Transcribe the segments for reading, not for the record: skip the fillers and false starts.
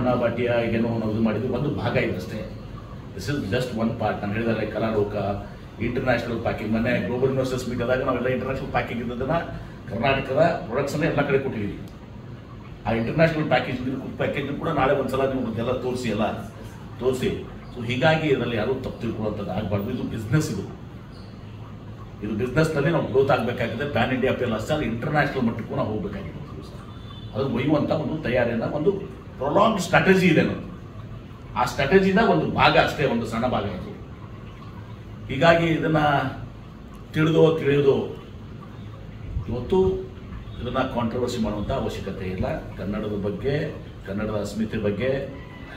ಬಣ್ಣ ಬಟ್ಟೆಯ ಈಗೇನೋ ನಾವು ಇದು ಮಾಡಿದ್ವಿ, ಒಂದು ಭಾಗ ಇದೆ ಅಷ್ಟೇ. This is just one part. ನಾನು ಹೇಳಿದರೆ ಕಲಾಲೋಕ ಇಂಟರ್ನ್ಯಾಷನಲ್ ಪ್ಯಾಕಿಂಗ್, ಮೊನ್ನೆ ಗ್ಲೋಬಲ್ ಇನ್ವೆಸ್ಟರ್ಸ್ ಮೀಟ್ ಆದಾಗ ನಾವೆಲ್ಲ ಇಂಟರ್ನ್ಯಾಷನಲ್ ಪ್ಯಾಕಿಂಗ್ ಇದ್ದದನ್ನು ಕರ್ನಾಟಕದ ಪ್ರಾಡಕ್ಟ್ಸನ್ನೇ ಎಲ್ಲ ಕಡೆ ಕೊಟ್ಟಿದ್ದೀವಿ. ಆ ಇಂಟರ್ನ್ಯಾಷನಲ್ ಪ್ಯಾಕೇಜ್ ಕೂಡ ನಾಳೆ ಒಂದ್ಸಲ ನೀವು ಎಲ್ಲ ತೋರಿಸಿ. ಸೊ ಹೀಗಾಗಿ ಇದರಲ್ಲಿ ಯಾರೂ ತಪ್ಪು ತಿಳ್ಕೊಳ್ಳುವಂಥದ್ದು ಆಗಬಾರ್ದು. ಇದು ಬಿಸ್ನೆಸ್, ಇದು ಬಿಸ್ನೆಸ್ನಲ್ಲಿ ನಾವು ಗ್ರೋತ್ ಆಗಬೇಕಾಗಿದೆ. ಪ್ಯಾನ್ ಇಂಡಿಯಾ ಅಪೀಲ್ ಅಷ್ಟೇ ಅಲ್ಲ, ಇಂಟರ್ನ್ಯಾಷನಲ್ ಮಟ್ಟಕ್ಕೂ ನಾವು ಹೋಗಬೇಕಾಗಿದೆ. ಅದು ಒಯ್ಯುವಂಥ ಒಂದು ತಯಾರಿಯಿಂದ ಒಂದು ಪ್ರೊಲಾಂಗ್ ಸ್ಟ್ರಾಟಜಿ ಇದೆ ನಮ್ಮದು. ಆ ಸ್ಟ್ರಾಟಜಿದ ಒಂದು ಭಾಗ ಅಷ್ಟೇ, ಒಂದು ಸಣ್ಣ ಭಾಗ ಅದು. ಹೀಗಾಗಿ ಇದನ್ನು ತಿಳಿಯೋದು ಇವತ್ತು ಇದನ್ನು ಕಾಂಟ್ರವರ್ಸಿ ಮಾಡುವಂಥ ಅವಶ್ಯಕತೆ ಇಲ್ಲ. ಕನ್ನಡದ ಬಗ್ಗೆ, ಕನ್ನಡದ ಅಸ್ಮಿತೆ ಬಗ್ಗೆ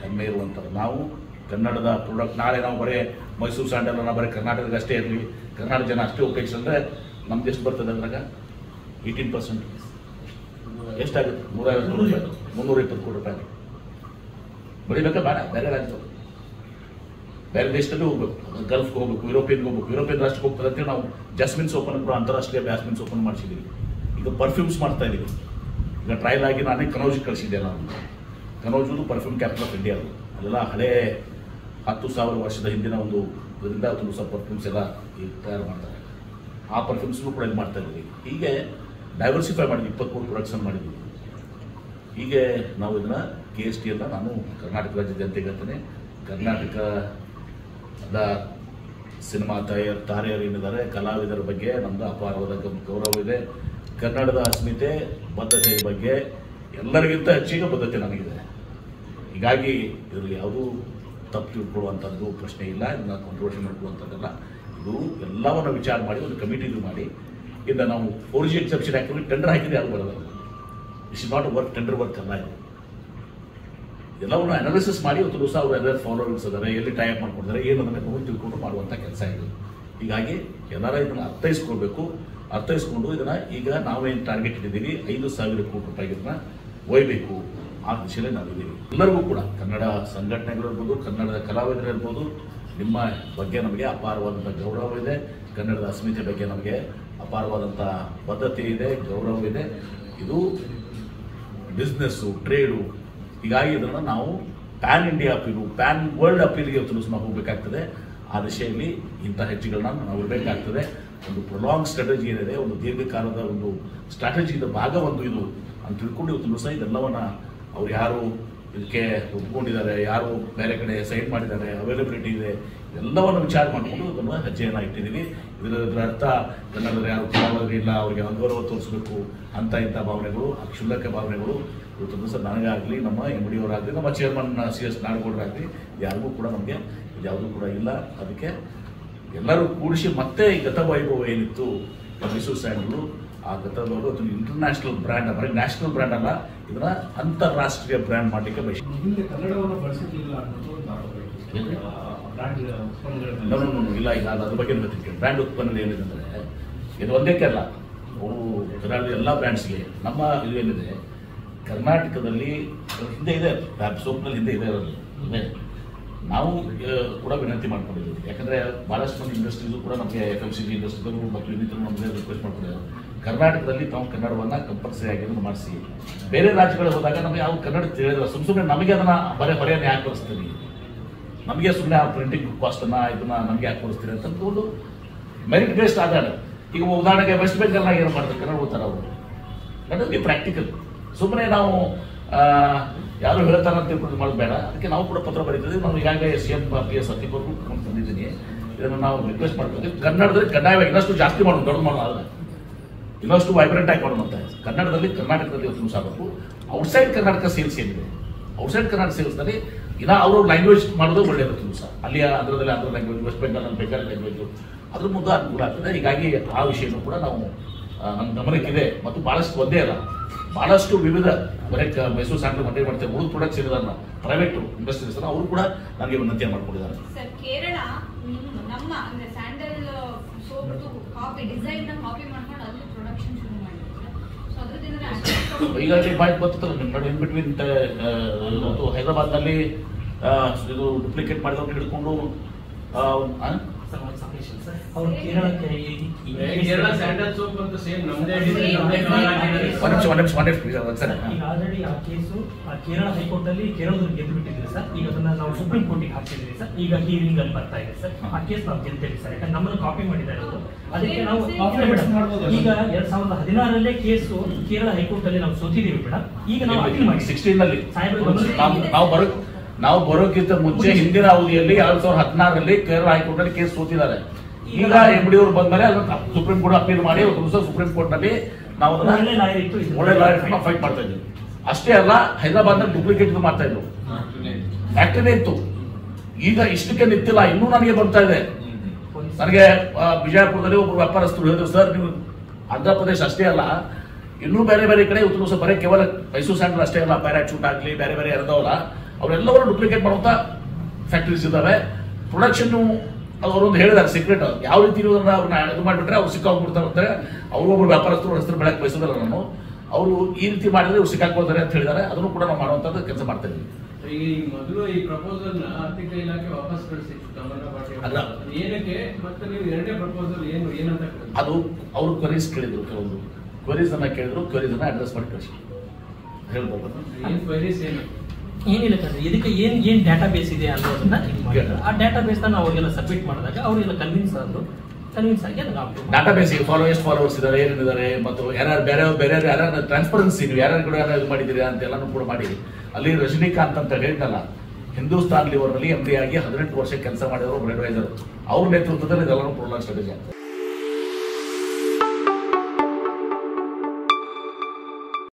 ಹೆಮ್ಮೆ ಇರುವಂಥದ್ದು ನಾವು. ಕನ್ನಡದ ಪ್ರಾಡಕ್ಟ್ ನಾಳೆ ನಾವು ಬರೀ ಮೈಸೂರು ಸ್ಯಾಂಡಲ್ ಬರೀ ಕರ್ನಾಟಕಕ್ಕೆ ಅಷ್ಟೇ ಇರಲಿ, ಕರ್ನಾಟಕ ಜನ ಅಷ್ಟೇ ಉಪಯೋಗಿಸಿದ್ರೆ ನಮ್ದು ಎಷ್ಟು ಬರ್ತದೆ ಅಂದಾಗ 18%. ಎಷ್ಟಾಗುತ್ತೆ? 320 ಕೋಟಿ ರೂಪಾಯಿ ಬೆಳಿಬೇಕಾ ಬೇಡ? ಬೇರೆ ರಾಜ್ಯ, ಬೇರೆ ದೇಶದಲ್ಲಿ ಹೋಗ್ಬೇಕು, ಗಲ್ಫ್ಗೆ ಹೋಗ್ಬೇಕು, ಯುರೋಪಿಯನ್ಗೆ ಹೋಗ್ಬೇಕು. ಯುರೋಪಿಯನ್ ರಾಷ್ಟ್ರಕ್ಕೆ ಹೋಗ್ತದೆ ಅಂತೇಳಿ ನಾವು ಜಾಸ್ಮಿನ್ ಸೋಪನ್ನು ಕೂಡ ಅಂತಾರಾಷ್ಟ್ರೀಯ ಜಾಸ್ಮಿನ್ ಸೋಪನ್ನು ಮಾಡಿಸಿದ್ದೀವಿ. ಈಗ ಪರ್ಫ್ಯೂಮ್ಸ್ ಮಾಡ್ತಾ ಇದ್ದೀವಿ. ಈಗ ಟ್ರಯಲ್ ಆಗಿ ನಾನೇ ಕನೌಜಿಗೆ ಕಳಿಸಿದ್ದೆ. ಕನೌಜು ಪರ್ಫ್ಯೂಮ್ ಕ್ಯಾಪಿಟಲ್ ಆಫ್ ಇಂಡಿಯಾ. ಅಲ್ಲೆಲ್ಲ ಹಳೇ 10,000 ವರ್ಷದ ಹಿಂದಿನ ಒಂದು ಇದರಿಂದ ತುಂಬ ಸ್ವಲ್ಪ ಪರ್ಫ್ಯೂಮ್ಸ್ ಎಲ್ಲ ಈಗ ತಯಾರು ಮಾಡ್ತಾರೆ. ಆ ಪರ್ಫ್ಯೂಮ್ಸ್ಗೂ ಕೂಡ ಇದು ಮಾಡ್ತಾ ಇದ್ದೀವಿ. ಹೀಗೆ ಡೈವರ್ಸಿಫೈ ಮಾಡಿದ್ವಿ, 23 ಪ್ರೊಡಕ್ಷನ್ ಮಾಡಿದ್ವಿ. ಹೀಗೆ ನಾವು ಇದನ್ನು GST ನಾನು ಕರ್ನಾಟಕ ರಾಜ್ಯದ ಜನತೆಗೆ ಹೇಳ್ತೇನೆ. ಕರ್ನಾಟಕದ ಸಿನಿಮಾ ತಾರೆಯರು ಏನಿದ್ದಾರೆ, ಕಲಾವಿದರ ಬಗ್ಗೆ ನಮ್ಮದು ಅಪಾರವಾದ ಗೌರವ ಇದೆ. ಕನ್ನಡದ ಅಸ್ಮಿತೆ ಬದ್ಧತೆಯ ಬಗ್ಗೆ ಎಲ್ಲರಿಗಿಂತ ಹೆಚ್ಚಿಗೆ ಬದ್ಧತೆ ನನಗಿದೆ. ಹೀಗಾಗಿ ಇದರಲ್ಲಿ ಯಾವುದೂ ತಪ್ಪು ತಿಳ್ಕೊಳ್ಳುವಂಥದ್ದು ಪ್ರಶ್ನೆ ಇಲ್ಲ. ಇದನ್ನು ಕಾಂಟ್ರವರ್ಸಿ ಮಾಡ್ಕೊಳ್ಳುವಂಥದ್ದಲ್ಲ. ಇದು ಎಲ್ಲವನ್ನು ವಿಚಾರ ಮಾಡಿ ಒಂದು ಕಮಿಟಿ ಇದು ಮಾಡಿ ಇಂದ ನಾವು 4G ಎಕ್ಸೆಪ್ಷನ್ ಆ್ಯಕ್ಟಿವಿಟಿ ಟೆಂಡರ್ ಹಾಕಿದ್ರೆ ಯಾರು ಬರೋದು. It's is not work, tender work ಅಲ್ಲ ಇದು. ಎಲ್ಲವನ್ನು ಅನಾಲಿಸಿಸ್ ಮಾಡಿ ಇವತ್ತು ದಿವಸ ಅವರು ಎಲ್ಲ ಫಾಲೋವರ್ಸ್ ಇದ್ದಾರೆ, ಎಲ್ಲಿ ಟೈಪ್ ಮಾಡ್ಕೊಂಡಿದ್ದಾರೆ, ಏನು ಅದನ್ನು ನೋಡಿ ತಿಳ್ಕೊಂಡು ಮಾಡುವಂಥ ಕೆಲಸ ಇದು. ಹೀಗಾಗಿ ಎಲ್ಲರೂ ಇದನ್ನು ಅರ್ಥೈಸ್ಕೊಂಡು ಇದನ್ನು ಈಗ ನಾವೇನು ಟಾರ್ಗೆಟ್ ಇಟ್ಟಿದ್ದೀವಿ 5,000 ಕೋಟಿ ರೂಪಾಯಿ ಇದನ್ನು ಒಯ್ಯಬೇಕು. ಆ ದಿಶೆಯಲ್ಲಿ ನಾವಿದ್ದೀವಿ. ಎಲ್ಲರಿಗೂ ಕೂಡ ಕನ್ನಡ ಸಂಘಟನೆಗಳಿರ್ಬೋದು, ಕನ್ನಡದ ಕಲಾವಿದರಿರ್ಬೋದು, ನಿಮ್ಮ ಬಗ್ಗೆ ನಮಗೆ ಅಪಾರವಾದಂಥ ಗೌರವ ಇದೆ. ಕನ್ನಡದ ಅಸ್ಮಿತೆ ಬಗ್ಗೆ ನಮಗೆ ಅಪಾರವಾದಂಥ ಬದ್ಧತೆ ಇದೆ, ಗೌರವ ಇದೆ. ಇದು ಬಿಸ್ನೆಸ್ಸು, ಟ್ರೇಡು. ಹೀಗಾಗಿ ಇದನ್ನು ನಾವು pan India appeal, pan world ಅಪೀಲ್ಗೆ ನಾವು ಹೋಗಬೇಕಾಗ್ತದೆ. ಆ ದಿಶೆಯಲ್ಲಿ ಇಂಥ ಹೆಜ್ಜೆಗಳನ್ನ ನಾವು ಇರಬೇಕಾಗ್ತದೆ. ಒಂದು ಪ್ರೊಲಾಂಗ್ ಸ್ಟ್ರಾಟಜಿ ಏನಿದೆ, ಒಂದು ದೀರ್ಘಕಾಲದ ಒಂದು ಸ್ಟ್ರಾಟಜಿದ ಭಾಗ ಒಂದು ಇದು ಅಂತ ತಿಳ್ಕೊಂಡು ಇವತ್ತು ಸಹ ಇದೆಲ್ಲವನ್ನು ಅವ್ರು ಯಾರು ಇದಕ್ಕೆ ಒಪ್ಕೊಂಡಿದ್ದಾರೆ, ಯಾರು ಬೇರೆ ಕಡೆ ಸೈನ್ ಮಾಡಿದ್ದಾರೆ, ಅವೈಲಬಿಲಿಟಿ ಇದೆ, ಎಲ್ಲವನ್ನು ವಿಚಾರ ಮಾಡಿಕೊಂಡು ಇದನ್ನು ಹೆಜ್ಜೆಯನ್ನು ಇಟ್ಟಿದ್ದೀವಿ. ಇದರ ಅರ್ಥ ಕನ್ನಡದ ಯಾರು ಕಲಾವಿದರಿಲ್ಲ, ಅವರಿಗೆ ಅಗೌರವ ತೋರಿಸಬೇಕು ಅಂತ ಇಂಥ ಭಾವನೆಗಳು, ಕ್ಷುಲ್ಲಕ ಭಾವನೆಗಳು ಇವತ್ತು ದಿವಸ ನನಗಾಗಲಿ, ನಮ್ಮ MD ಅವರಾಗಲಿ, ನಮ್ಮ ಚೇರ್ಮನ್ CS ನಾಡಗೌಡರಾಗಲಿ ಯಾರಿಗೂ ಕೂಡ ನಮಗೆ ಯಾವುದೂ ಕೂಡ ಇಲ್ಲ. ಅದಕ್ಕೆ ಎಲ್ಲರೂ ಕೂಡಿಸಿ ಮತ್ತೆ ಈ ಗತವೈಭವ ಏನಿತ್ತು ಮೈಸೂರು ಸ್ಯಾಂಡಲು, ಆ ಗತವೈಭವ ಅದನ್ನು ಇಂಟರ್ನ್ಯಾಷನಲ್ ಬ್ರ್ಯಾಂಡ್, ಬರೀ ನ್ಯಾಷನಲ್ ಬ್ರ್ಯಾಂಡ್ ಅಲ್ಲ, ಇದನ್ನು ಅಂತಾರಾಷ್ಟ್ರೀಯ ಬ್ರ್ಯಾಂಡ್ ಮಾಡಲಿಕ್ಕೆ ಇಲ್ಲ. ಈಗ ಅದ್ರ ಬಗ್ಗೆ ಬ್ರ್ಯಾಂಡ್ ಉತ್ಪನ್ನ ಏನಿದೆ ಅಂದರೆ ಇದು ಒಂದಕ್ಕೆ ಅಲ್ಲ, ಕರ್ನಾಟಕದ ಎಲ್ಲ ಬ್ರ್ಯಾಂಡ್ಸ್ಗೆ ನಮ್ಮ ಇದು ಏನಿದೆ ಕರ್ನಾಟಕದಲ್ಲಿ ಹಿಂದೆ ಇದೆ, ಸೋಪ್ನಲ್ಲಿ ಹಿಂದೆ ಇದೆ ಇದೆ. ನಾವು ಕೂಡ ವಿನಂತಿ ಮಾಡ್ಕೊಂಡಿದ್ದೀವಿ. ಯಾಕಂದರೆ ಭಾಳಷ್ಟು ಮಂದಿ ಇಂಡಸ್ಟ್ರೀಸು ಕೂಡ ನಮಗೆ FMCG ಇಂಡಸ್ಟ್ರಿಗಳು ಮತ್ತು ಇನ್ನಿತರು ನಮಗೆ ರಿಕ್ವೆಸ್ಟ್ ಮಾಡ್ಕೊಂಡಿದ್ದಾರೆ, ಕರ್ನಾಟಕದಲ್ಲಿ ತಾವು ಕನ್ನಡವನ್ನು ಕಂಪಲ್ಸರಿ ಆಗಿ ಮಾಡಿಸಿ. ಬೇರೆ ರಾಜ್ಯಗಳಿಗೆ ಹೋದಾಗ ನಮಗೆ ಯಾವ ಕನ್ನಡ ತಿಳಿಯೋದಿಲ್ಲ. ಸುಮ್ಮನೆ ನಮಗೆ ಅದನ್ನು ಹೊರೆಯನ್ನು ಯಾಕೆ ಕೊಡಿಸ್ತೀವಿ, ನಮಗೆ ಸುಮ್ಮನೆ ಆ ಪ್ರಿಂಟಿಂಗ್ ಕಾಸ್ಟನ್ನು ಇದನ್ನು ನಮಗೆ ಯಾಕೆ ಕೊಡಿಸ್ತೀರಿ ಅಂತ ಒಂದು ಮೆರಿಟ್ ಬೇಸ್ಡ್ ಆಧಾರ. ಈಗ ಉದಾಹರಣೆಗೆ ವೆಸ್ಟ್ ಬೆಂಗಾಲ್ನಾಗ ಏನು ಮಾಡ್ತಾರೆ, ಕನ್ನಡ ಓದ್ತಾರೆ ಅವರು. ನಮಗೆ ಪ್ರಾಕ್ಟಿಕಲ್, ಸುಮ್ಮನೆ ನಾವು ಯಾರು ಹೇಳ್ತಾರೆ ಅಂತ ತಿಳ್ಕೊಂಡು ಮಾಡೋದು ಬೇಡ. ಅದಕ್ಕೆ ನಾವು ಕೂಡ ಪತ್ರ ಬರೀತಿದ್ದೀವಿ. ನಾವು ಈಗಾಗಲೇ CM PS ಅತಿಪರ್ಗೂ ತಂದಿದ್ದೀನಿ. ಇದನ್ನು ನಾವು ರಿಕ್ವೆಸ್ಟ್ ಮಾಡ್ತೀವಿ, ಕನ್ನಡದಲ್ಲಿ ಕಡ್ಡಾಯವಾಗಿ ಇನ್ನಷ್ಟು ಜಾಸ್ತಿ ಮಾಡೋದು, ದೊಡ್ಡ ಮಾಡೋದು, ಇನ್ನಷ್ಟು ವೈಬ್ರೆಂಟ್ ಆಗಿ ಮಾಡೋದು ಅಂತ. ಕನ್ನಡದಲ್ಲಿ ಕರ್ನಾಟಕದಲ್ಲಿ ಇವತ್ತು ಸಾಕಬೇಕು. ಔಟ್ಸೈಡ್ ಕರ್ನಾಟಕ ಸೇಲ್ಸ್ ಏನಿದೆ, ಔಟ್ಸೈಡ್ ಕರ್ನಾಟಕ ಸೇಲ್ಸ್ನಲ್ಲಿ ಇನ್ನು ಅವರು ಲ್ಯಾಂಗ್ವೇಜ್ ಮಾಡೋದು ಒಳ್ಳೆಯದು ಸಹ. ಅಲ್ಲಿ ಅದರದಲ್ಲಿ ಅದರ ಲ್ಯಾಂಗ್ವೇಜ್, ವೆಸ್ಟ್ ಬೆಂಗಾಲಲ್ಲಿ ಬೆಂಗಾಲ್ ಲ್ಯಾಂಗ್ವೇಜು, ಅದ್ರ ಮುಂದೆ ಅನುಕೂಲ ಆಗ್ತದೆ. ಹೀಗಾಗಿ ಆ ವಿಷಯನೂ ಕೂಡ ನಾವು ನಮ್ಮ ಗಮನಕ್ಕಿದೆ. ಮತ್ತು ಭಾಳಷ್ಟು ಒಂದೇ ಅಲ್ಲ, ಭಾಳಷ್ಟು ವಿವಿಧ ಬರೀ ಮೈಸೂರು ಸ್ಯಾಂಡಲ್ ಮಂಡಳಿ ಮಾಡ್ತೇವೆ, ಉಳಿದ ಪ್ರಾಡಕ್ಟ್ಸ್ ಇರೋದನ್ನ ಪ್ರೈವೇಟ್ ಇಂಡಸ್ಟ್ರೀಸ್ ಅವರು ಕೂಡ ನನಗೆ ವಿನಂತಿ ಮಾಡ್ಕೊಂಡಿದ್ದಾರೆ. ಸರ್, ಕೇರಳ ನಮ್ಮ ಅಂದ್ರೆ ಸ್ಯಾಂಡಲ್ ಸೋಪ್ದು ಕಾಪಿ ಡಿಸೈನ್ ನ ಕಾಪಿ ಮಾಡ್ಕೊಂಡು ಅಲ್ಲಿ ಪ್ರೊಡಕ್ಷನ್ ಶುರು ಮಾಡಿದ್ರು. ಸೊ ಅದರಿಂದ ಈಗಾಗಲೇ ಬಾಯ್ತು ಗೊತ್ತಿತ್ತು ನಿಮ್ಮ ನೋಡಿ, ಇನ್ ಬಿಟ್ವೀನ್ ಹೈದರಾಬಾದ್ನಲ್ಲಿ ಇದು ಡುಪ್ಲಿಕೇಟ್ ಮಾಡಿದವ್ರು ಹಿಡ್ಕೊಂಡು ಸರ್ ಒಂದು ಸಬ್ಮಿಷನ್ ಸರ್ ಅವರು ಕೇರಳಕ್ಕೆ ಕೇರಳ ಸ್ಯಾಂಡಲ್ ಸೋಪ್ ಅಂತ ಸೇಮ್ ನಮ್ಮದೇ ಸರ್. ಈಗ ಆಲ್ರೆಡಿ ಆ ಕೇಸು ಕೇರಳ ಹೈಕೋರ್ಟ್ ಅಲ್ಲಿ ಕೇರಳದಲ್ಲಿ ಗೆದ್ದು ಬಿಟ್ಟಿದ್ದೀವಿ ಸರ್. ಈಗ ಅದನ್ನ ನಾವು ಸುಪ್ರೀಂ ಕೋರ್ಟಿಗೆ ಹಾಕ್ತಿದ್ದೀವಿ ಸರ್. ಈಗ ಹಿಯರಿಂಗ್ ಅಲ್ಲಿ ಬರ್ತಾ ಇದೆ ಸರ್. ಆ ಕೇಸ್ ನಾವು ಗೆಲ್ತೇವೆ ಸರ್. ಯಾಕಂದ್ರೆ ನಮ್ಮನ್ನು ಕಾಪಿ ಮಾಡಿದ್ದಾರೆ ಅವರು. ಅದಕ್ಕೆ ನಾವು ಈಗ 2016 ಕೇಸು ಕೇರಳ ಹೈಕೋರ್ಟ್ ಅಲ್ಲಿ ನಾವು ಸೋತಿದ್ದೀವಿ ಮೇಡಮ್. ಈಗ ನಾವು ಅಪೀಲ್ ಮಾಡಿ 16 ನಲ್ಲಿ ನಾವು ಬರೋಕ್ಕಿಂತ ಮುಂಚೆ ಹಿಂದಿನ ಅವಧಿಯಲ್ಲಿ 2016 ಕೇರಳ ಹೈಕೋರ್ಟ್ ನಲ್ಲಿ ಕೇಸ್ ಸೋತಿದ್ದಾರೆ. ಈಗ MD ಅವರು ಬಂದ್ಮೇಲೆ ಅದನ್ನ ಸುಪ್ರೀಂ ಕೋರ್ಟ್ ಅಪೀಲ್ ಮಾಡಿ ಸುಪ್ರೀಂ ಕೋರ್ಟ್ ನಲ್ಲಿ ನಾವು ಒಳ್ಳೆ ಲಾಯರ್ ಫೈಟ್ ಮಾಡ್ತಾ ಇದ್ವಿ. ಅಷ್ಟೇ ಅಲ್ಲ, ಹೈದರಾಬಾದ್ ನಲ್ಲಿ ಡೂಪ್ಲಿಕೇಟ್ ಮಾಡ್ತಾ ಇದ್ರು, ಫ್ಯಾಕ್ಟರಿನೇ ಇತ್ತು. ಈಗ ಇಷ್ಟಕ್ಕೆ ನಿಂತಿಲ್ಲ, ಇನ್ನೂ ನನಗೆ ಬರ್ತಾ ಇದೆ. ನನಗೆ ವಿಜಯಪುರದಲ್ಲಿ ಒಬ್ಬರು ವ್ಯಾಪಾರಸ್ಥರು ಹೇಳಿದ್ರು, ಸರ್ ನೀವು ಆಂಧ್ರ ಪ್ರದೇಶ ಅಷ್ಟೇ ಅಲ್ಲ, ಇನ್ನೂ ಬೇರೆ ಬೇರೆ ಕಡೆ ಉತ್ತರ ಬರೀ ಕೇವಲ ಮೈಸೂರು ಸ್ಯಾಂಡಲ್ ಅಷ್ಟೇ ಅಲ್ಲ, ಪ್ಯಾರಾಚೂಟ್ ಆಗಲಿ ಬೇರೆ ಬೇರೆ ಇರೋದವಲ್ಲ, ಅವರೆಲ್ಲವರು ಡೂಪ್ಲಿಕೇಟ್ ಮಾಡುವಂತ ಫ್ಯಾಕ್ಟರೀಸ್ ಇದ್ದಾವೆ. ಪ್ರೊಡಕ್ಷನ್ ಅವರೊಂದು ಹೇಳಿದ್ದಾರೆ ಸೀಕ್ರೆಟ್, ಯಾವ ರೀತಿ ಅವ್ರನ್ನ ಇದು ಮಾಡಿಬಿಟ್ರೆ ಅವ್ರು ಸಿಕ್ಕಾಗ್ಬಿಡ್ತಾರೆ. ಅವರು ಒಬ್ರು ವ್ಯಾಪಾರಸ್ಥರು ಹೆಸರು ಬೆಳಕ್ ಬಯಸೋದಲ್ಲ ನಾನು, ಅವರು ಈ ರೀತಿ ಮಾಡಿದ್ರೆ ಅವ್ರು ಸಿಕ್ಕಾಕೊಳ್ತಾರೆ ಅಂತ ಹೇಳಿದ್ದಾರೆ. ಅದನ್ನು ಕೂಡ ನಾವು ಮಾಡುವಂತದ್ದು ಕೆಲಸ ಮಾಡ್ತಾ ಇದ್ದೀವಿ. ಈ ಮೊದಲು ಈ ಪ್ರಪೋಸಲ್ ನ ಆರ್ಥಿಕ ಇಲಾಖೆ ವಾಪಸ್ ಕಳಿಸಿತ್ತು ಅಲ್ಲ, ಏನಕ್ಕೆ ಮತ್ತೆ ನೀವು ಎರಡನೇ ಪ್ರಪೋಸಲ್ ಏನಂತ ಅದು ಅವರು ಕ್ವರೀಸ್ ಕೇಳಿದ್ರು, ಕೆಲವೊಂದು ಕ್ವರೀಸ್ ಅನ್ನ ಕೇಳಿದ್ರು, ಕ್ವರೀಸ್ ಅನ್ನ ಅಡ್ರೆಸ್ ಮಾಡಿ ಕಳಿಸಿ ಹೇಳ್ಬೋದು. ಏನ್ ಕ್ವರೀಸ್ ಏನು ಏನಿಲ್ಲ ಕಣ್ರಿ, ಇದಕ್ಕೆ ಏನ್ ಡಾಟಾ ಬೇಸ್ ಇದೆ ಅನ್ನೋದನ್ನ ಆ ಡಾಟಾ ಬೇಸ್ ನಾವು ಅವ್ರಿಗೆಲ್ಲ ಸಬ್ಮಿಟ್ ಮಾಡಿದಾಗ ಅವರೆಲ್ಲ ಕನ್ವಿನ್ಸ್ ಆಗಿ ಡಾಟಾ ಬೇಸ್ ಎಷ್ಟು ಫಾಲೋವರ್ಸ್ ಇದ್ದಾರೆ, ಏನಿದ್ದಾರೆ, ಮತ್ತು ಯಾರು ಬೇರೆ ಯಾರು ಟ್ರಾನ್ಸ್ಪರೆನ್ಸಿ ನೀವು ಯಾರು ಕೂಡ ಯಾರು ಇದು ಮಾಡಿದ್ದೀರಾ ಅಂತ ಎಲ್ಲಾನು ಕೂಡ ಮಾಡಿ. ಅಲ್ಲಿ ರಜನಿಕಾಂತ್ ಅಂತ ಹೇಳಿದ್ನಲ್ಲ, ಹಿಂದೂಸ್ತಾನ್ ಲಿವರ್ ನಲ್ಲಿ MD ಆಗಿ 18 ವರ್ಷ ಕೆಲಸ ಮಾಡಿದ್ರು ಒಬ್ಬರು ಅಡ್ವೈಸರ್, ಅವ್ರ ನೇತೃತ್ವದಲ್ಲಿ ಇದೆಲ್ಲರೂ ಪ್ರೋಲಾಗ್ ಸ್ಟ್ರಾಟಜಿ ಆಗ್ತದೆ.